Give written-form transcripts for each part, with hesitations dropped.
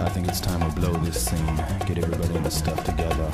I think it's time we blow this scene. Get everybody in the stuff together.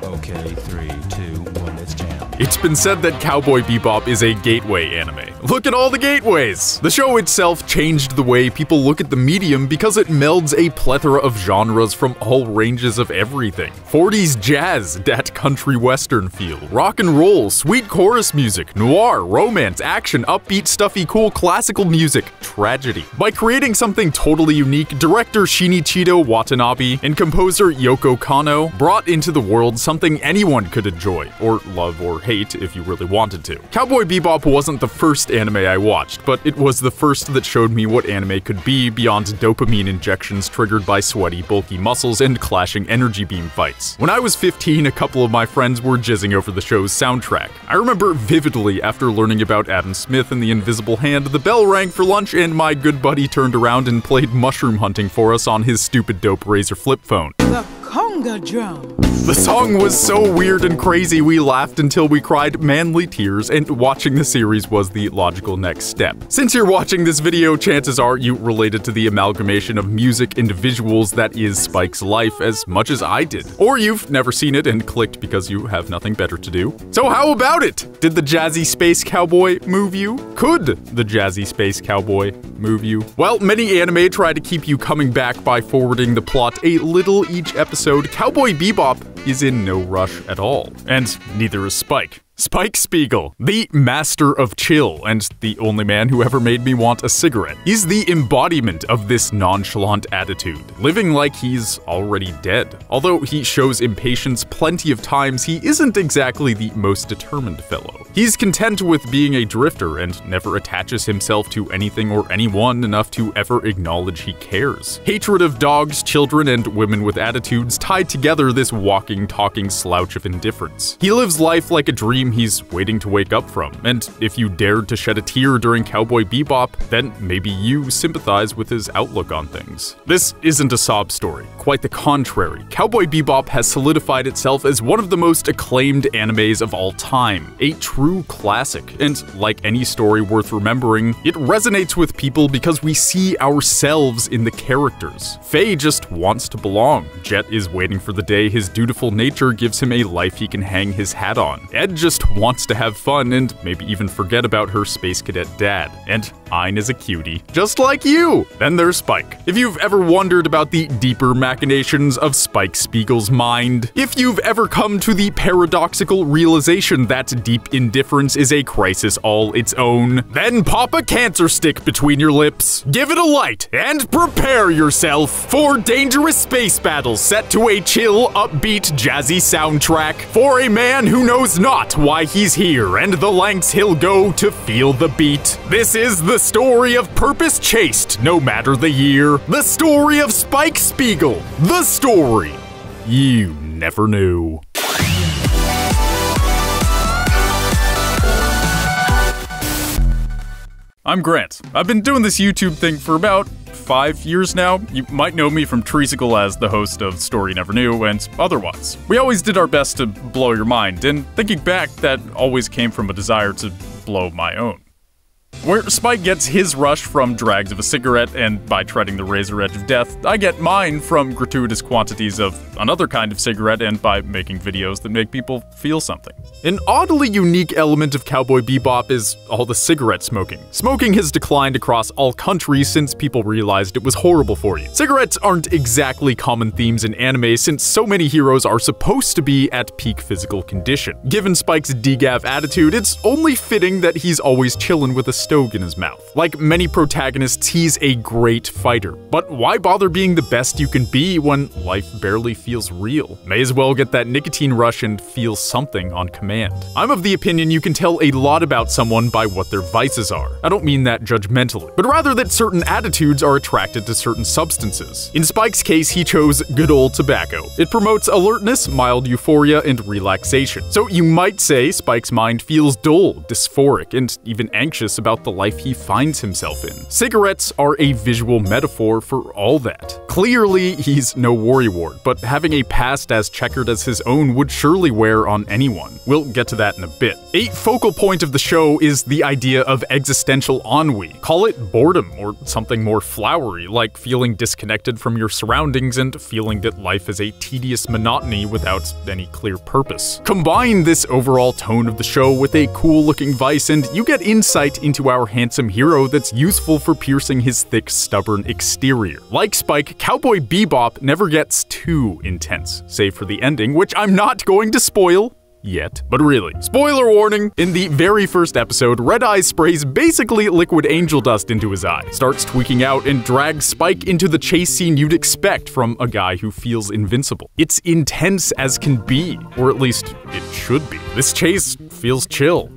Okay, 3, 2, 1, let's jam. It's been said that Cowboy Bebop is a gateway anime. Look at all the gateways! The show itself changed the way people look at the medium because it melds a plethora of genres from all ranges of everything. 40s jazz, that country western feel, rock and roll, sweet chorus music, noir, romance, action, upbeat, stuffy, cool classical music, tragedy. By creating something totally unique, director Shinichiro Watanabe and composer Yoko Kanno brought into the world something anyone could enjoy, or love or hate if you really wanted to. Cowboy Bebop wasn't the first anime I watched, but it was the first that showed me what anime could be beyond dopamine injections triggered by sweaty, bulky muscles and clashing energy beam fights. When I was 15, a couple of my friends were jizzing over the show's soundtrack. I remember vividly after learning about Adam Smith and the Invisible Hand, the bell rang for lunch and my good buddy turned around and played mushroom hunting for us on his stupid dope Razor flip phone. The conga drum. The song was so weird and crazy we laughed until we cried manly tears, and watching the series was the logical next step. Since you're watching this video, chances are you related to the amalgamation of music and visuals that is Spike's life as much as I did. Or you've never seen it and clicked because you have nothing better to do. So how about it? Did the jazzy space cowboy move you? Could the jazzy space cowboy move you? Well, many anime try to keep you coming back by forwarding the plot a little each episode. Cowboy Bebop is in no rush at all. And neither is Spike. Spike Spiegel, the master of chill and the only man who ever made me want a cigarette. He's the embodiment of this nonchalant attitude, living like he's already dead. Although he shows impatience plenty of times, he isn't exactly the most determined fellow. He's content with being a drifter and never attaches himself to anything or anyone enough to ever acknowledge he cares. Hatred of dogs, children, and women with attitudes tie together this walking, talking slouch of indifference. He lives life like a dream he's waiting to wake up from, and if you dared to shed a tear during Cowboy Bebop, then maybe you sympathize with his outlook on things. This isn't a sob story, quite the contrary. Cowboy Bebop has solidified itself as one of the most acclaimed animes of all time, a true classic, and like any story worth remembering, it resonates with people because we see ourselves in the characters. Faye just wants to belong. Jet is waiting for the day his dutiful nature gives him a life he can hang his hat on. Ed just wants to have fun and maybe even forget about her space cadet dad. And Ein is a cutie, just like you! Then there's Spike. If you've ever wondered about the deeper machinations of Spike Spiegel's mind, if you've ever come to the paradoxical realization that deep indifference is a crisis all its own, then pop a cancer stick between your lips, give it a light, and prepare yourself for dangerous space battles set to a chill, upbeat, jazzy soundtrack for a man who knows not why he's here and the lengths he'll go to feel the beat. This is the story of purpose chased, no matter the year. The story of Spike Spiegel. The story you never knew. I'm Grant. I've been doing this YouTube thing for about 5 years now. You might know me from Treesicle as the host of Story Never Knew and otherwise. We always did our best to blow your mind, and thinking back, that always came from a desire to blow my own. Where Spike gets his rush from drags of a cigarette and by treading the razor edge of death, I get mine from gratuitous quantities of another kind of cigarette and by making videos that make people feel something. An oddly unique element of Cowboy Bebop is all the cigarette smoking. Smoking has declined across all countries since people realized it was horrible for you. Cigarettes aren't exactly common themes in anime since so many heroes are supposed to be at peak physical condition. Given Spike's degav attitude, it's only fitting that he's always chillin' with a stogie in his mouth. Like many protagonists, he's a great fighter. But why bother being the best you can be when life barely feels real? May as well get that nicotine rush and feel something on command. I'm of the opinion you can tell a lot about someone by what their vices are. I don't mean that judgmentally, but rather that certain attitudes are attracted to certain substances. In Spike's case, he chose good old tobacco. It promotes alertness, mild euphoria, and relaxation. So you might say Spike's mind feels dull, dysphoric, and even anxious about the life he finds himself in. Cigarettes are a visual metaphor for all that. Clearly, he's no worrywart, but having a past as checkered as his own would surely wear on anyone. We'll get to that in a bit. A focal point of the show is the idea of existential ennui. Call it boredom or something more flowery, like feeling disconnected from your surroundings and feeling that life is a tedious monotony without any clear purpose. Combine this overall tone of the show with a cool-looking vice and you get insight into our handsome hero that's useful for piercing his thick, stubborn exterior. Like Spike, Cowboy Bebop never gets too intense, save for the ending, which I'm not going to spoil yet. But really, spoiler warning, in the very first episode, Red Eye sprays basically liquid angel dust into his eye, starts tweaking out, and drags Spike into the chase scene you'd expect from a guy who feels invincible. It's intense as can be, or at least it should be. This chase feels chill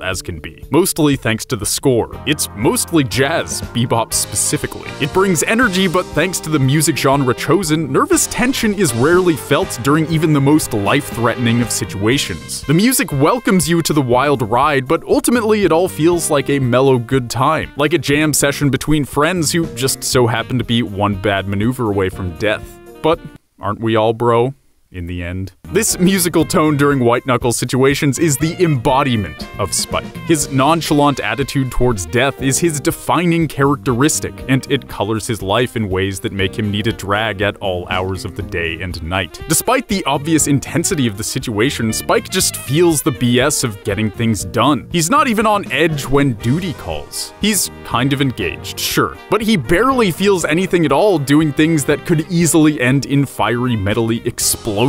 as can be, mostly thanks to the score. It's mostly jazz, bebop specifically. It brings energy, but thanks to the music genre chosen, nervous tension is rarely felt during even the most life-threatening of situations. The music welcomes you to the wild ride, but ultimately it all feels like a mellow good time, like a jam session between friends who just so happen to be one bad maneuver away from death. But aren't we all, bro? In the end. This musical tone during White Knuckles situations is the embodiment of Spike. His nonchalant attitude towards death is his defining characteristic, and it colors his life in ways that make him need a drag at all hours of the day and night. Despite the obvious intensity of the situation, Spike just feels the BS of getting things done. He's not even on edge when duty calls. He's kind of engaged, sure, but he barely feels anything at all doing things that could easily end in fiery, metally explosions.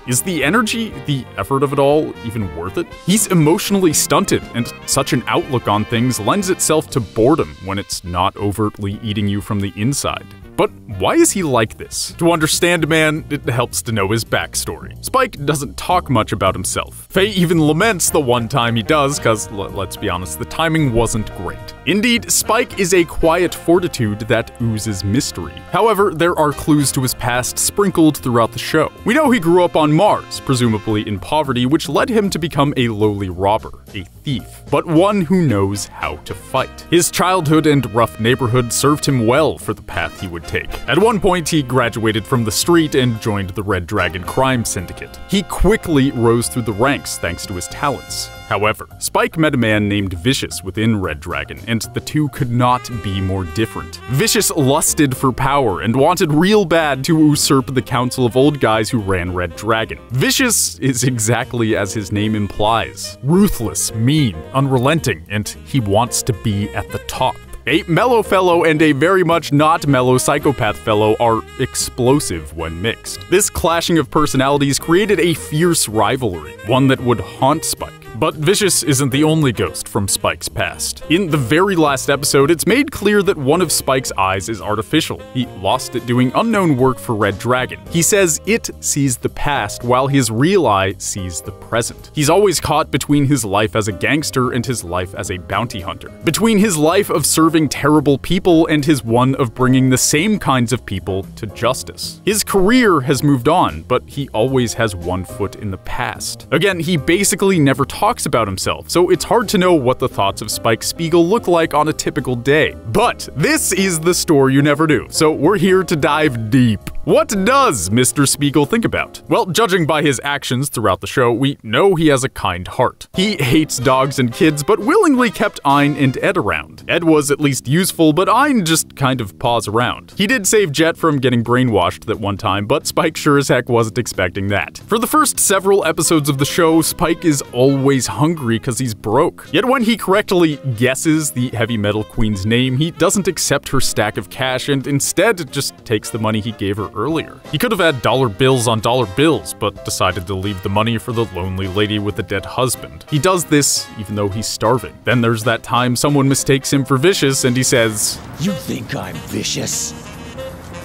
Is the energy, the effort of it all, even worth it? He's emotionally stunted, and such an outlook on things lends itself to boredom when it's not overtly eating you from the inside. But why is he like this? To understand a man, it helps to know his backstory. Spike doesn't talk much about himself. Faye even laments the one time he does, cause let's be honest, the timing wasn't great. Indeed, Spike is a quiet fortitude that oozes mystery. However, there are clues to his past sprinkled throughout the show. We know he grew up on Mars, presumably in poverty, which led him to become a lowly robber, a thief, but one who knows how to fight. His childhood and rough neighborhood served him well for the path he would take. At one point, he graduated from the street and joined the Red Dragon crime syndicate. He quickly rose through the ranks thanks to his talents. However, Spike met a man named Viscous within Red Dragon, and the two could not be more different. Viscous lusted for power and wanted real bad to usurp the council of old guys who ran Red Dragon. Viscous is exactly as his name implies. Ruthless, mean, unrelenting, and he wants to be at the top. A mellow fellow and a very much not mellow psychopath fellow are explosive when mixed. This clashing of personalities created a fierce rivalry, one that would haunt Spike. But Viscous isn't the only ghost from Spike's past. In the very last episode, it's made clear that one of Spike's eyes is artificial. He lost it doing unknown work for Red Dragon. He says it sees the past, while his real eye sees the present. He's always caught between his life as a gangster and his life as a bounty hunter. Between his life of serving terrible people and his one of bringing the same kinds of people to justice. His career has moved on, but he always has one foot in the past. Again, he basically never talks about himself, so it's hard to know what the thoughts of Spike Spiegel look like on a typical day. But this is the story you never knew, so we're here to dive deep. What does Mr. Spiegel think about? Well, judging by his actions throughout the show, we know he has a kind heart. He hates dogs and kids, but willingly kept Ein and Ed around. Ed was at least useful, but Ein just kind of paws around. He did save Jet from getting brainwashed that one time, but Spike sure as heck wasn't expecting that. For the first several episodes of the show, Spike is always hungry because he's broke. Yet when he correctly guesses the heavy metal queen's name, he doesn't accept her stack of cash and instead just takes the money he gave her earlier. He could have had dollar bills on dollar bills, but decided to leave the money for the lonely lady with the dead husband. He does this even though he's starving. Then there's that time someone mistakes him for Vicious and he says, "You think I'm vicious?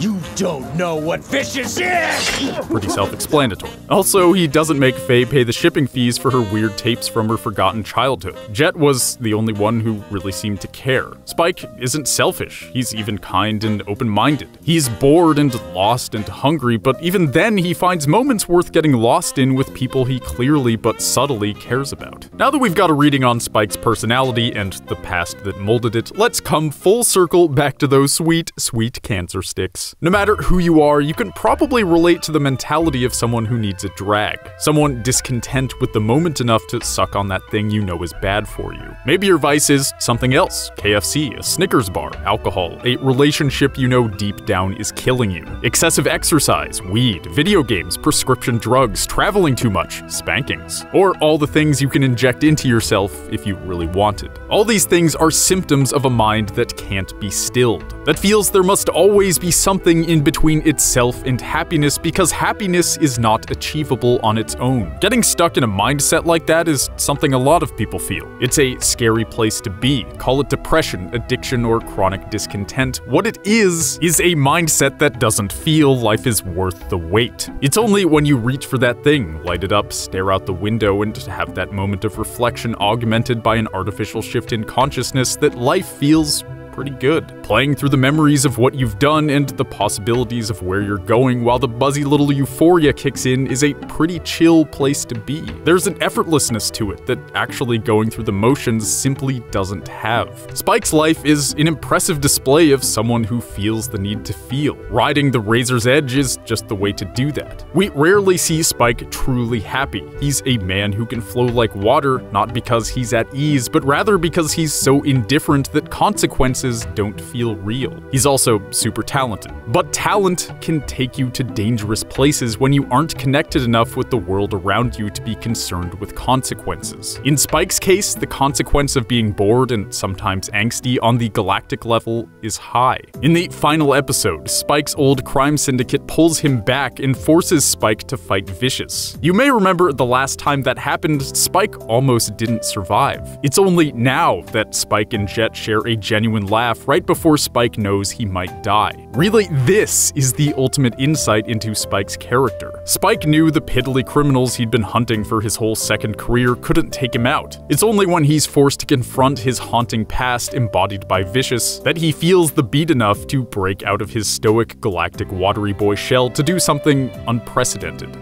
You don't know what vicious is!" Pretty self-explanatory. Also, he doesn't make Faye pay the shipping fees for her weird tapes from her forgotten childhood. Jet was the only one who really seemed to care. Spike isn't selfish. He's even kind and open-minded. He's bored and lost and hungry, but even then he finds moments worth getting lost in with people he clearly but subtly cares about. Now that we've got a reading on Spike's personality and the past that molded it, let's come full circle back to those sweet, sweet cancer sticks. happiness. No matter who you are, you can probably relate to the mentality of someone who needs a drag. Someone discontent with the moment enough to suck on that thing you know is bad for you. Maybe your vice is something else: KFC, a Snickers bar, alcohol, a relationship you know deep down is killing you, excessive exercise, weed, video games, prescription drugs, traveling too much, spankings, or all the things you can inject into yourself if you really wanted. All these things are symptoms of a mind that can't be stilled, that feels there must always be something in between itself and happiness because happiness is not achievable on its own. Getting stuck in a mindset like that is something a lot of people feel. It's a scary place to be. Call it depression, addiction, or chronic discontent. What it is a mindset that doesn't feel life is worth the wait. It's only when you reach for that thing, light it up, stare out the window, and have that moment of reflection augmented by an artificial shift in consciousness that life feels pretty good. Playing through the memories of what you've done and the possibilities of where you're going while the buzzy little euphoria kicks in is a pretty chill place to be. There's an effortlessness to it that actually going through the motions simply doesn't have. Spike's life is an impressive display of someone who feels the need to feel. Riding the razor's edge is just the way to do that. We rarely see Spike truly happy. He's a man who can flow like water, not because he's at ease, but rather because he's so indifferent that consequences don't feel real. He's also super talented. But talent can take you to dangerous places when you aren't connected enough with the world around you to be concerned with consequences. In Spike's case, the consequence of being bored and sometimes angsty on the galactic level is high. In the final episode, Spike's old crime syndicate pulls him back and forces Spike to fight Viscous. You may remember the last time that happened, Spike almost didn't survive. It's only now that Spike and Jet share a genuine laugh right before Spike knows he might die. Really, this is the ultimate insight into Spike's character. Spike knew the piddly criminals he'd been hunting for his whole second career couldn't take him out. It's only when he's forced to confront his haunting past embodied by Viscous that he feels the beat enough to break out of his stoic galactic watery boy shell to do something unprecedented.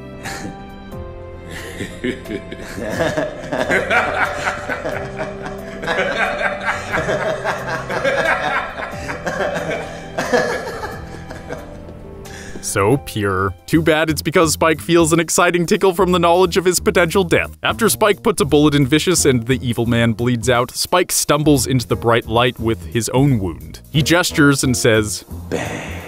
So pure. Too bad it's because Spike feels an exciting tickle from the knowledge of his potential death. After Spike puts a bullet in Viscous and the evil man bleeds out, Spike stumbles into the bright light with his own wound. He gestures and says, "Bang,"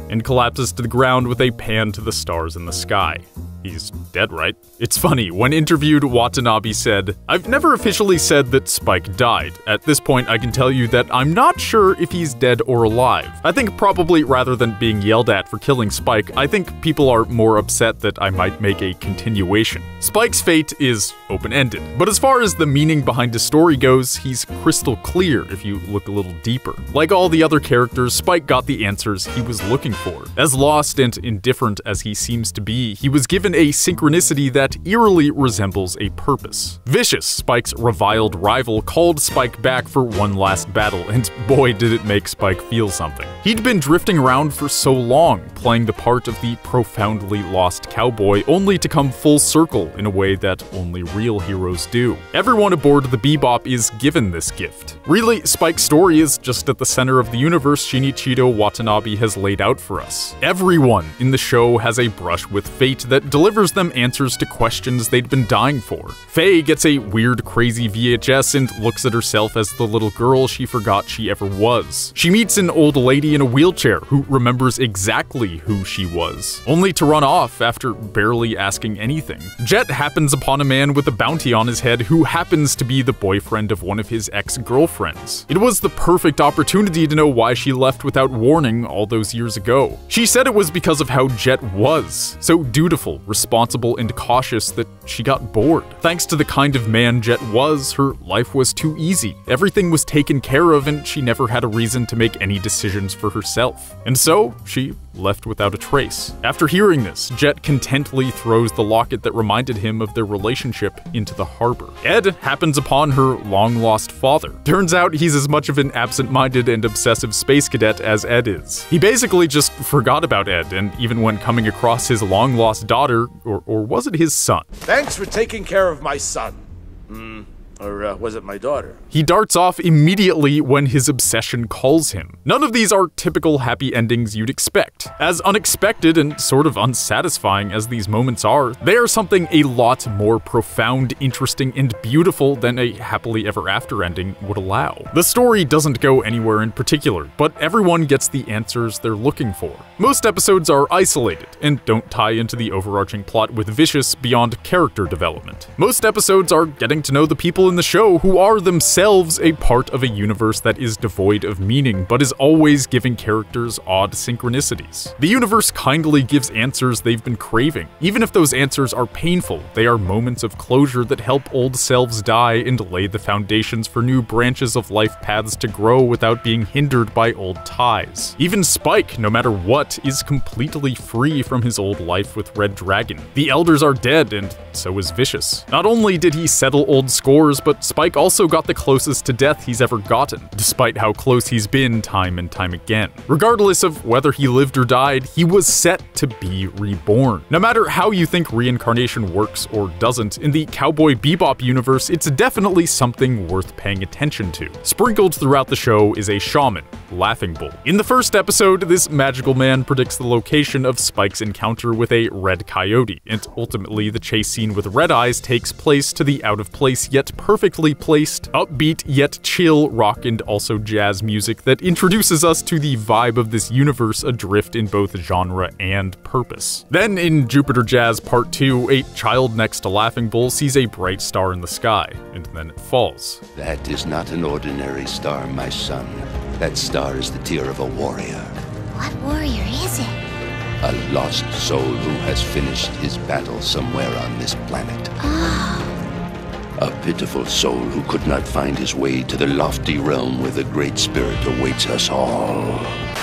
and collapses to the ground with a pan to the stars in the sky. He's dead, right? It's funny, when interviewed, Watanabe said, "I've never officially said that Spike died. At this point, I can tell you that I'm not sure if he's dead or alive. I think probably rather than being yelled at for killing Spike, I think people are more upset that I might make a continuation." Spike's fate is open-ended, but as far as the meaning behind his story goes, he's crystal clear if you look a little deeper. Like all the other characters, Spike got the answers he was looking for. As lost and indifferent as he seems to be, he was given a synchronicity that eerily resembles a purpose. Viscous, Spike's reviled rival, called Spike back for one last battle, and boy did it make Spike feel something. He'd been drifting around for so long, playing the part of the profoundly lost cowboy, only to come full circle in a way that only real heroes do. Everyone aboard the Bebop is given this gift. Really, Spike's story is just at the center of the universe Shinichiro Watanabe has laid out for us. Everyone in the show has a brush with fate that delivers them answers to questions they'd been dying for. Faye gets a weird, crazy VHS and looks at herself as the little girl she forgot she ever was. She meets an old lady in a wheelchair who remembers exactly who she was, only to run off after barely asking anything. Jet happens upon a man with a bounty on his head who happens to be the boyfriend of one of his ex-girlfriends. It was the perfect opportunity to know why she left without warning all those years ago. She said it was because of how Jet was, so dutiful, responsible, and cautious that she got bored. Thanks to the kind of man Jet was, her life was too easy. Everything was taken care of and she never had a reason to make any decisions for herself. And so, she left without a trace. After hearing this, Jet contently throws the locket that reminded him of their relationship into the harbor. Ed happens upon her long-lost father. Turns out he's as much of an absent-minded and obsessive space cadet as Ed is. He basically just forgot about Ed, and even when coming across his long-lost daughter, or was it his son? Thanks for taking care of my son. Or was it my daughter? He darts off immediately when his obsession calls him. None of these are typical happy endings you'd expect. As unexpected and sort of unsatisfying as these moments are, they are something a lot more profound, interesting, and beautiful than a happily ever after ending would allow. The story doesn't go anywhere in particular, but everyone gets the answers they're looking for. Most episodes are isolated and don't tie into the overarching plot with Viscous beyond character development. Most episodes are getting to know the people in the show who are themselves a part of a universe that is devoid of meaning but is always giving characters odd synchronicities. The universe kindly gives answers they've been craving. Even if those answers are painful, they are moments of closure that help old selves die and lay the foundations for new branches of life paths to grow without being hindered by old ties. Even Spike, no matter what, is completely free from his old life with Red Dragon. The elders are dead, and so is Viscous. Not only did he settle old scores, but Spike also got the closest to death he's ever gotten, despite how close he's been time and time again. Regardless of whether he lived or died, he was set to be reborn. No matter how you think reincarnation works or doesn't, in the Cowboy Bebop universe, it's definitely something worth paying attention to. Sprinkled throughout the show is a shaman, Laughing Bull. In the first episode, this magical man predicts the location of Spike's encounter with a red coyote, and ultimately the chase scene with Red Eyes takes place to the out-of-place yet perfectly placed, upbeat yet chill rock and also jazz music that introduces us to the vibe of this universe adrift in both genre and purpose. Then in Jupiter Jazz Part 2, a child next to Laughing Bull sees a bright star in the sky, and then it falls. That is not an ordinary star, my son. That star is the tear of a warrior. What warrior is it? A lost soul who has finished his battle somewhere on this planet. Oh. A pitiful soul who could not find his way to the lofty realm where the Great Spirit awaits us all.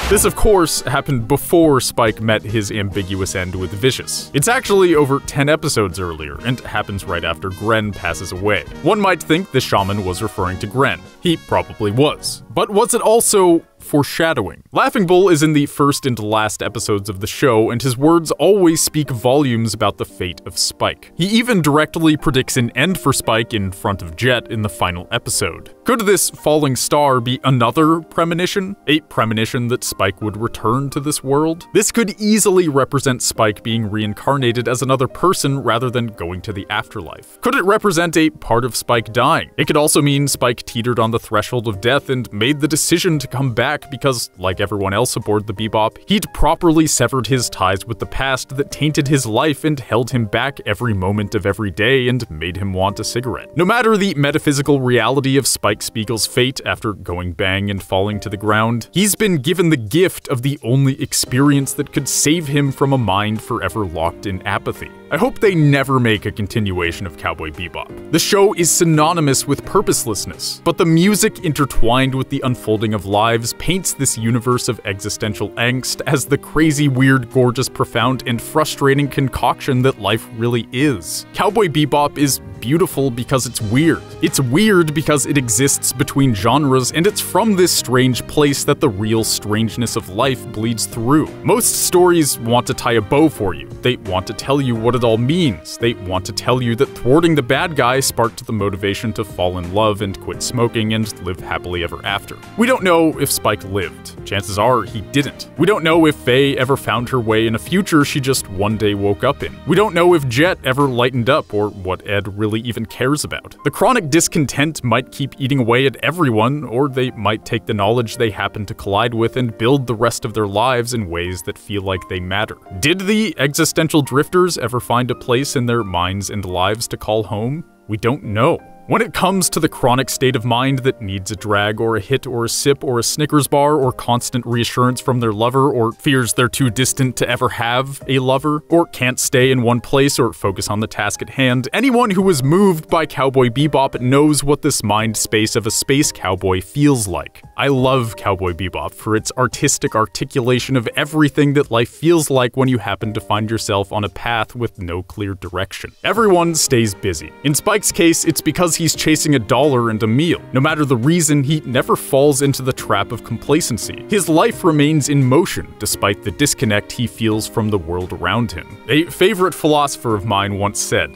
This, of course, happened before Spike met his ambiguous end with Viscous. It's actually over 10 episodes earlier, and happens right after Gren passes away. One might think the shaman was referring to Gren. He probably was. But was it also foreshadowing? Laughing Bull is in the first and last episodes of the show, and his words always speak volumes about the fate of Spike. He even directly predicts an end for Spike in front of Jet in the final episode. Could this falling star be another premonition? A premonition that Spike would return to this world? This could easily represent Spike being reincarnated as another person rather than going to the afterlife. Could it represent a part of Spike dying? It could also mean Spike teetered on the threshold of death and made the decision to come back because, like everyone else aboard the Bebop, he'd properly severed his ties with the past that tainted his life and held him back every moment of every day and made him want a cigarette. No matter the metaphysical reality of Spike Spiegel's fate after going bang and falling to the ground, he's been given the gift of the only experience that could save him from a mind forever locked in apathy. I hope they never make a continuation of Cowboy Bebop. The show is synonymous with purposelessness, but the music intertwined with the unfolding of lives paints this universe of existential angst as the crazy, weird, gorgeous, profound, and frustrating concoction that life really is. Cowboy Bebop is beautiful because it's weird. It's weird because it exists between genres, and it's from this strange place that the real strangeness of life bleeds through. Most stories want to tie a bow for you. They want to tell you what it all means. They want to tell you that thwarting the bad guy sparked the motivation to fall in love and quit smoking and live happily ever after. We don't know if Spike lived. Chances are he didn't. We don't know if Faye ever found her way in a future she just one day woke up in. We don't know if Jet ever lightened up or what Ed really even cares about. The chronic discontent might keep eating away at everyone, or they might take the knowledge they happen to collide with and build the rest of their lives in ways that feel like they matter. Did the existential drifters ever find a place in their minds and lives to call home? We don't know. When it comes to the chronic state of mind that needs a drag or a hit or a sip or a Snickers bar or constant reassurance from their lover or fears they're too distant to ever have a lover or can't stay in one place or focus on the task at hand, anyone who was moved by Cowboy Bebop knows what this mind space of a space cowboy feels like. I love Cowboy Bebop for its artistic articulation of everything that life feels like when you happen to find yourself on a path with no clear direction. Everyone stays busy. In Spike's case, it's because he's chasing $1 and a meal. No matter the reason, he never falls into the trap of complacency. His life remains in motion, despite the disconnect he feels from the world around him. A favorite philosopher of mine once said,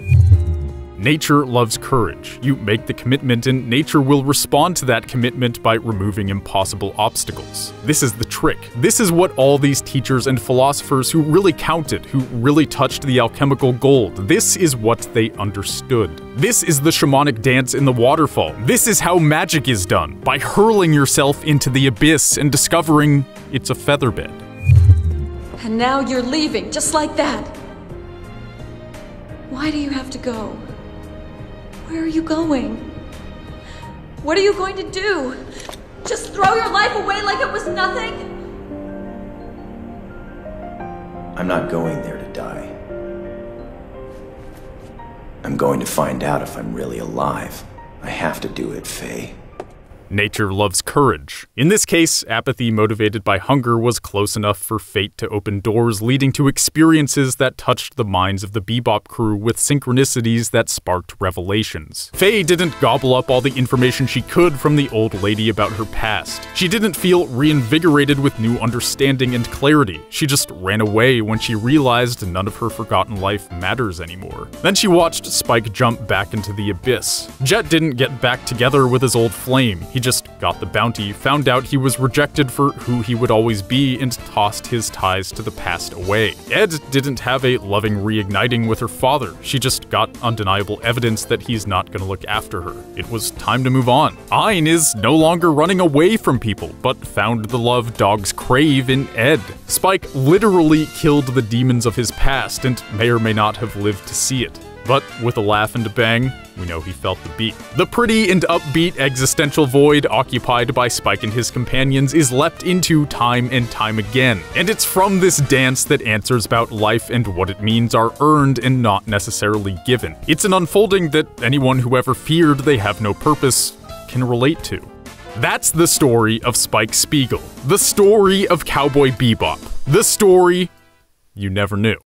Nature loves courage. You make the commitment and nature will respond to that commitment by removing impossible obstacles. This is the trick. This is what all these teachers and philosophers who really counted, who really touched the alchemical gold, this is what they understood. This is the shamanic dance in the waterfall. This is how magic is done, by hurling yourself into the abyss and discovering it's a featherbed. And now you're leaving, just like that. Why do you have to go? Where are you going? What are you going to do? Just throw your life away like it was nothing? I'm not going there to die. I'm going to find out if I'm really alive. I have to do it, Faye. Nature loves courage. In this case, apathy motivated by hunger was close enough for fate to open doors, leading to experiences that touched the minds of the Bebop crew with synchronicities that sparked revelations. Faye didn't gobble up all the information she could from the old lady about her past. She didn't feel reinvigorated with new understanding and clarity. She just ran away when she realized none of her forgotten life matters anymore. Then she watched Spike jump back into the abyss. Jet didn't get back together with his old flame. He just got the bounty, found out he was rejected for who he would always be, and tossed his ties to the past away. Ed didn't have a loving reigniting with her father. She just got undeniable evidence that he's not gonna look after her. It was time to move on. Ayn is no longer running away from people, but found the love dogs crave in Ed. Spike literally killed the demons of his past and may or may not have lived to see it. But with a laugh and a bang, we know he felt the beat. The pretty and upbeat existential void occupied by Spike and his companions is leapt into time and time again. And it's from this dance that answers about life and what it means are earned and not necessarily given. It's an unfolding that anyone who ever feared they have no purpose can relate to. That's the story of Spike Spiegel. The story of Cowboy Bebop. The story you never knew.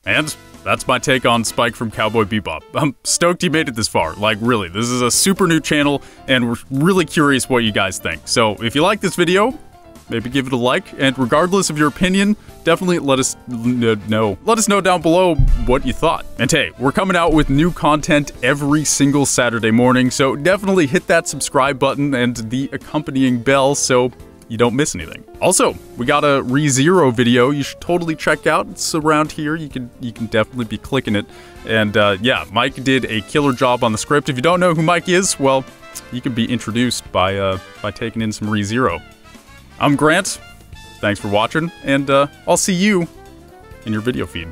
And that's my take on Spike from Cowboy Bebop. I'm stoked he made it this far. Like, really, this is a super new channel, and we're really curious what you guys think. So, if you like this video, maybe give it a like, and regardless of your opinion, definitely let us know. Let us know down below what you thought. And hey, we're coming out with new content every single Saturday morning, so definitely hit that subscribe button and the accompanying bell so you don't miss anything. Also, we got a ReZero video you should totally check out. It's around here. You can definitely be clicking it. And yeah, Mike did a killer job on the script. If you don't know who Mike is, well, you can be introduced by taking in some ReZero. I'm Grant. Thanks for watching, and I'll see you in your video feed.